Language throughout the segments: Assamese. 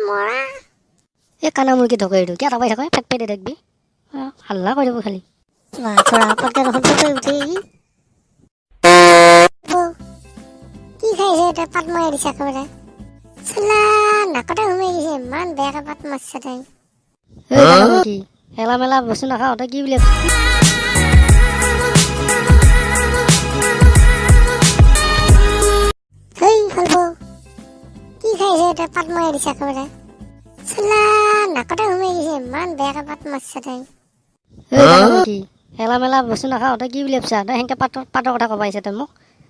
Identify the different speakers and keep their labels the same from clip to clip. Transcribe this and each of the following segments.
Speaker 1: মৰা
Speaker 2: এই কানা মুৰ্গী ধকেৰিটো কিয় তাপাই থাকে ফেট পেটে দেখবি হাল্লা কৰি দিব খালি
Speaker 1: থোৰা পটকে ৰখি উঠি কি খাইছে এটা পাত মাৰি দিছে একেবাৰে চালা নাকতে সোমাই গৈছে ইমান বেয়াকে পাত মাৰিছে তাই
Speaker 2: এই কানা মুৰ্গী এলা মেলা বস্তু নাখাওঁ তই কি বুলি
Speaker 1: হেই হলব কি খাইছে এটা পাত মাৰি দিছে একেবাৰে চালা নাকতে সোমাই গৈছে ইমান বেয়াকে পাত মাৰিছে তাই
Speaker 2: এই কানা মুৰ্গী এলা মেলা বস্তু নাখাওঁ তই কি বুলি ভাবছা তই সেনেকৈ পাতৰ কথা ক'ব আহিছা তই মোক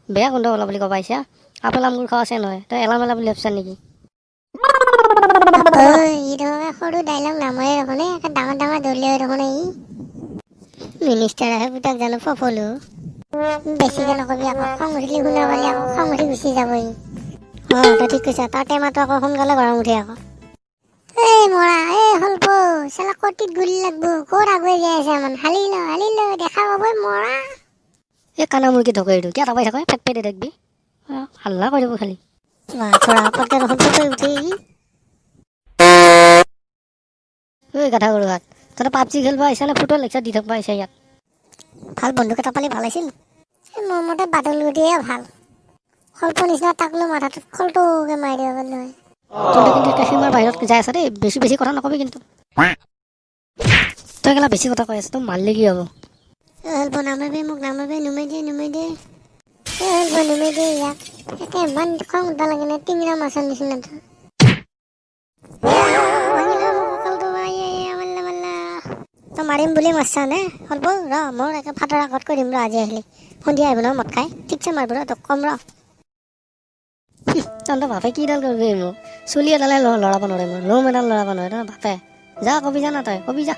Speaker 2: বেয়া গোন্ধ ওলা বুলি ক'ব আহিছা আপেল আঙুৰ খোৱা আছে নহয় তই এলা মেলা বুলি ভাবছা নেকি
Speaker 1: সৰু ডাইলগ নামৰে দেখোনে একে ডাঙৰ ডাঙৰ দলিয়াই দেখোনে ই মিনিষ্টাৰ আহে পুতাক জানো ফফলো বেছিকে নকবি আকৌ খং উঠিলে শুনা পালে আকৌ খং উঠি গুচি যাব ই তই ঠিক কৈছা তাৰ টেমাটো আকৌ সোনকালে গৰম উঠে আকৌ এই মৰা এই হলপ চালা কটিত গুলি লাগব ক'ত আগুৱাই যাই আছে মান হালি ল দেখা পাবই মৰা
Speaker 2: এই কানা মুৰ্গী ধকেৰিটো কিয় তাপাই থাকে ফেট পেটে দেখবি হাল্লা কৰি দিব খালি
Speaker 1: থোৰা পটকে ৰখি উঠি
Speaker 2: ঐ গাধা গৰু হাত তহঁতে পাবজি খেলিব আহিছা নে ফুটবল লেকচাৰ দি থাকিব আহিছা ইয়াত
Speaker 1: ভাল বন্ধুক এটা পালি ভাল আছিল মোৰ মতে বাদল গুটিয়ে ভাল খলপ নিচিনা তাকলো মাথাটোত খলটোকে মাৰি দিব পাৰিলো হয়
Speaker 2: তহঁতে কিন্তু সীমাৰ বাহিৰত যাই আছা দেই বেছি কথা নকবি কিন্তু তই কেলা বেছি কথা কৈ আছ তই মাৰিলে কি হ'ব
Speaker 1: হলপ নামাবি মোক নামাবি নুমাই দে হলপ নুমাই দে ইয়াক একে ইমান খং উঠবা লাগে নে টিঙৰা মাছৰ নিচিনা তই মাৰিম বুলি মাৰছা নে হলপ ৰ মোৰ একে ফাটাৰ আগত কৰি দিম ৰ আজি আহিলে সন্ধিয়া আহিব ন মদ খাই ঠিকছে মাৰিব ৰ তোক কম ৰ
Speaker 2: তহঁতৰ বাপে কিডাল কৰিবি মোক চুলি এডালে লৰাব নোৱাৰে মোৰ লোম এডাল লৰাব নোৱাৰে তহঁতৰ বাপে যা কবি যা না তই কবি যা